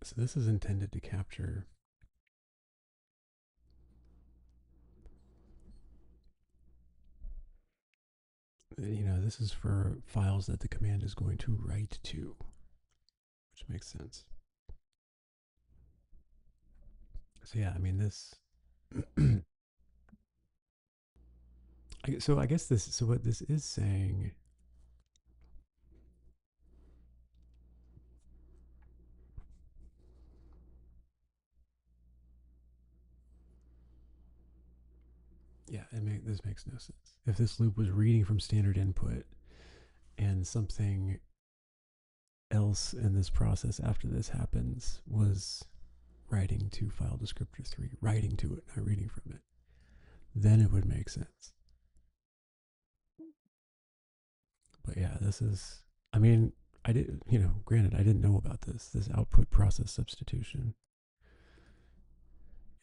So this is intended to capture, this is for files that the command is going to write to, which makes sense. So yeah, I mean this. So I guess this. So what this is saying. Yeah, this makes no sense. If this loop was reading from standard input and something else in this process after this happens was writing to file descriptor 3, writing to it, not reading from it, then it would make sense. But yeah, this is, I mean, I did, granted, I didn't know about this output process substitution.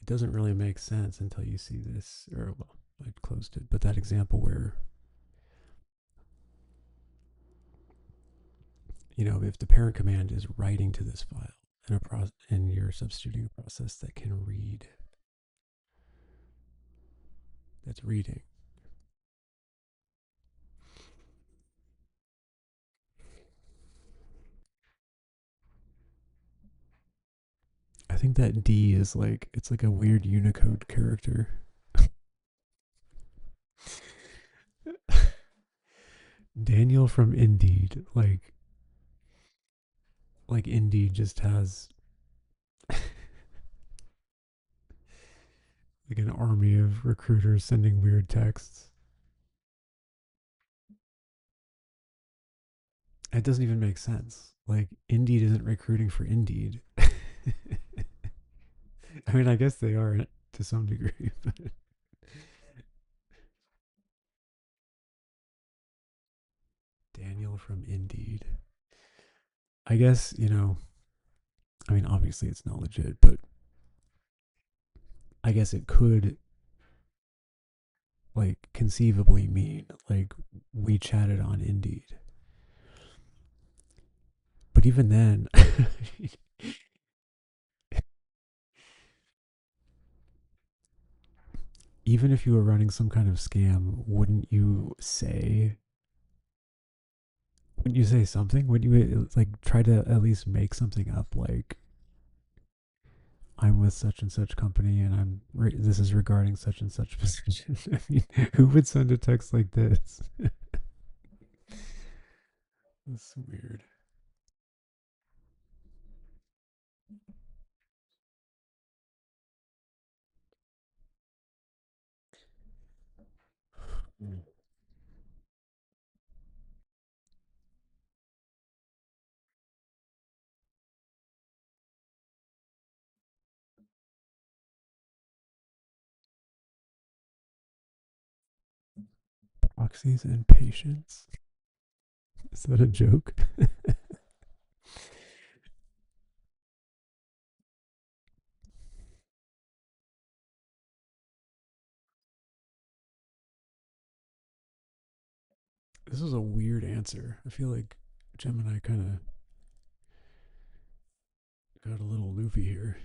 It doesn't really make sense until you see this, or well, I closed it, but that example where, if the parent command is writing to this file and you're substituting a process that can read, that's reading. I think that D is like, it's like a weird Unicode character. Daniel from Indeed, like Indeed just has like an army of recruiters sending weird texts. It doesn't even make sense. Like Indeed isn't recruiting for Indeed. I mean, I guess they are to some degree, but Daniel from Indeed. I guess, I mean, obviously it's not legit, but I guess it could like conceivably mean like we chatted on Indeed. But even then, even if you were running some kind of scam, wouldn't you say something? Wouldn't you like try to at least make something up like I'm with such and such company and this is regarding such and such position. I mean, who would send a text like this? That's weird. Mm. Proxies and patience. Is that a joke? This is a weird answer. I feel like Gemini kind of got a little loopy here.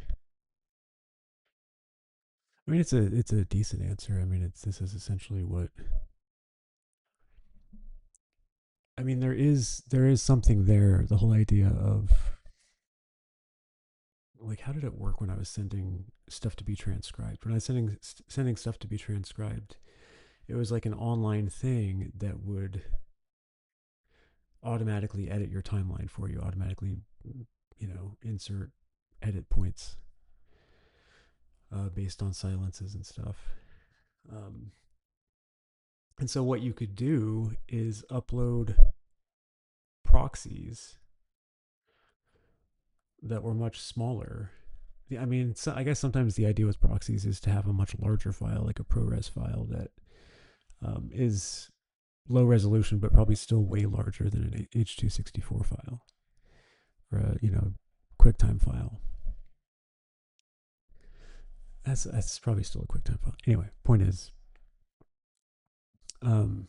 I mean, it's a decent answer. I mean, this is essentially what. I mean, there is something there. The whole idea of like, how did it work when I was sending stuff to be transcribed? When I was sending stuff to be transcribed, it was like an online thing that would automatically edit your timeline for you, automatically, insert edit points based on silences and stuff. Um, and so what you could do is upload proxies that were much smaller. I mean, so I guess sometimes the idea with proxies is to have a much larger file, like a ProRes file that is low resolution, but probably still way larger than an H.264 file or a QuickTime file. That's probably still a QuickTime file. Anyway, point is, um,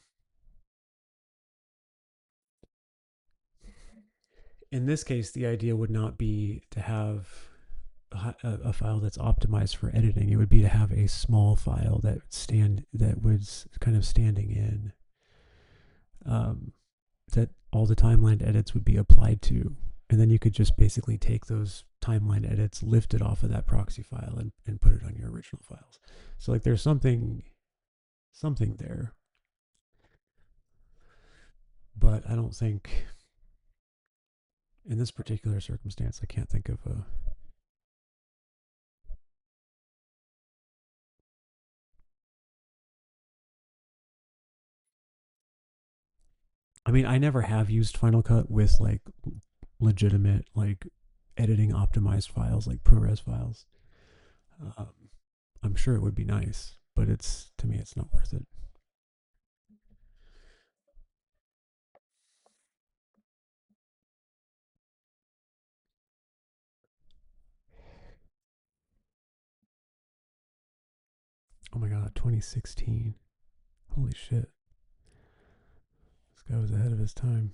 in this case, the idea would not be to have a file that's optimized for editing. It would be to have a small file that was kind of standing in, um, that all the timeline edits would be applied to, and then you could just basically take those timeline edits, lift it off of that proxy file, and put it on your original files. So like there's something there, but I don't think in this particular circumstance I can't think of a. I mean, I never have used Final Cut with like legitimate like editing optimized files like ProRes files. Um, I'm sure it would be nice, but it's to me it's not worth it. Oh my god, 2016. Holy shit. This guy was ahead of his time.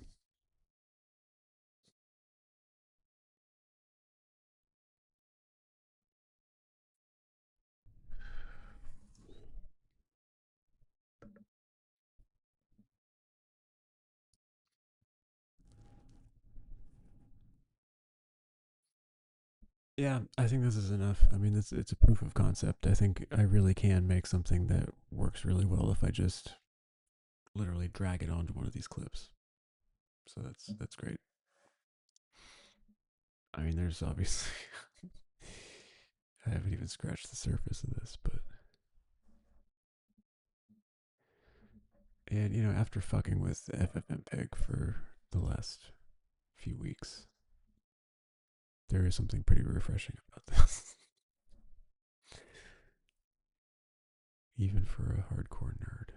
Yeah, I think this is enough. I mean, it's a proof of concept. I think I really can make something that works really well if I just literally drag it onto one of these clips. So that's great. I mean, there's obviously I haven't even scratched the surface of this, but and after fucking with FFmpeg for the last few weeks, there is something pretty refreshing about this, even for a hardcore nerd.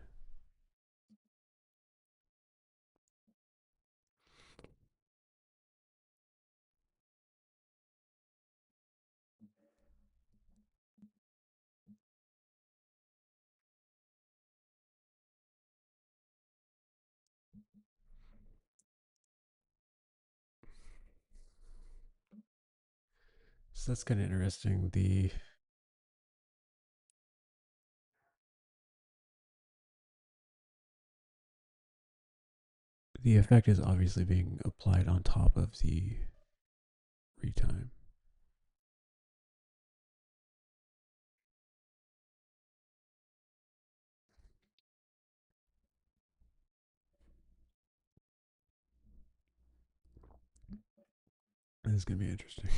So that's kind of interesting. The effect is obviously being applied on top of the retime. This is gonna be interesting.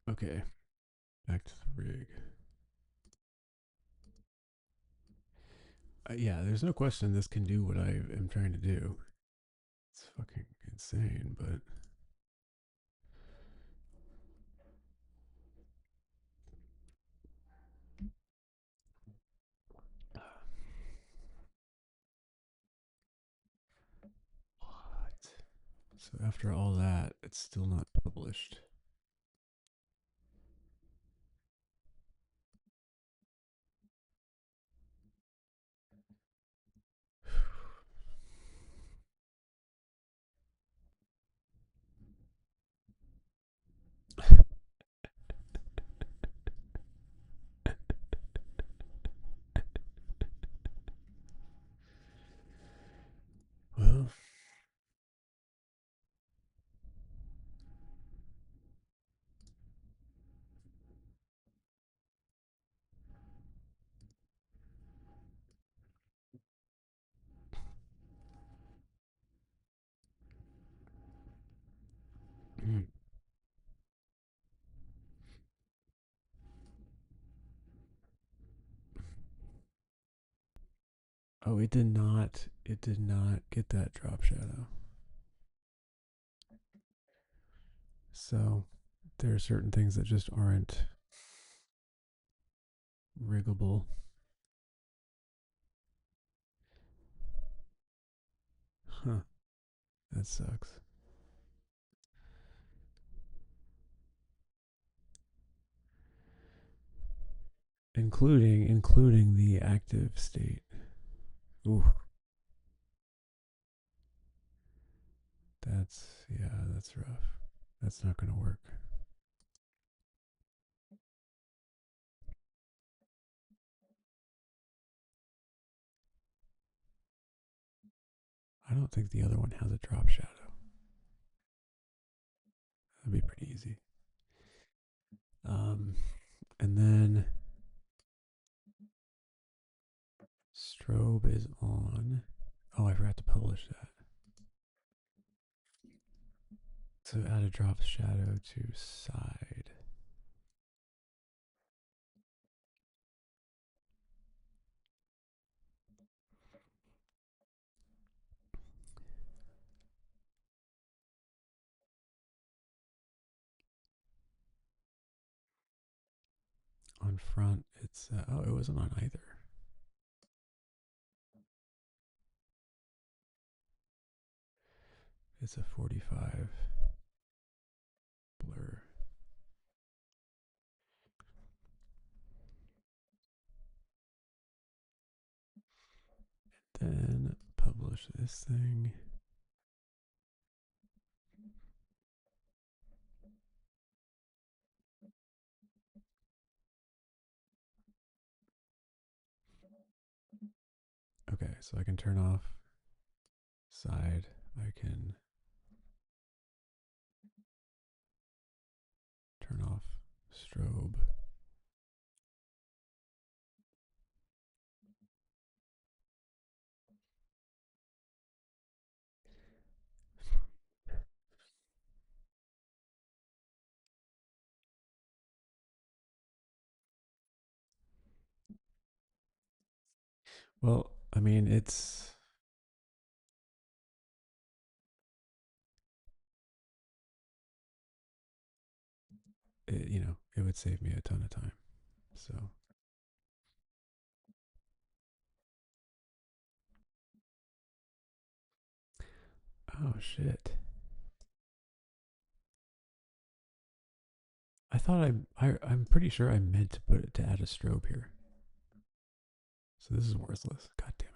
Okay, back to the rig. Yeah, there's no question this can do what I am trying to do. It's fucking insane, but what? So after all that, it's still not published. Well, oh, it did not. It did not get that drop shadow. So there are certain things that just aren't riggable. Huh. That sucks. Including the active state. Ooh, that's rough. That's not gonna work. I don't think the other one has a drop shadow. That'd be pretty easy. Um, and then strobe is on. Oh, I forgot to publish that. So add a drop shadow to side. On front, it's oh, it wasn't on either. It's a 45 blur. Then publish this thing. Okay, so I can turn off side. I can turn off strobe. Well, I mean, it would save me a ton of time. So, oh shit. I thought I'm pretty sure I meant to put it to add a strobe here. So this is worthless. God damn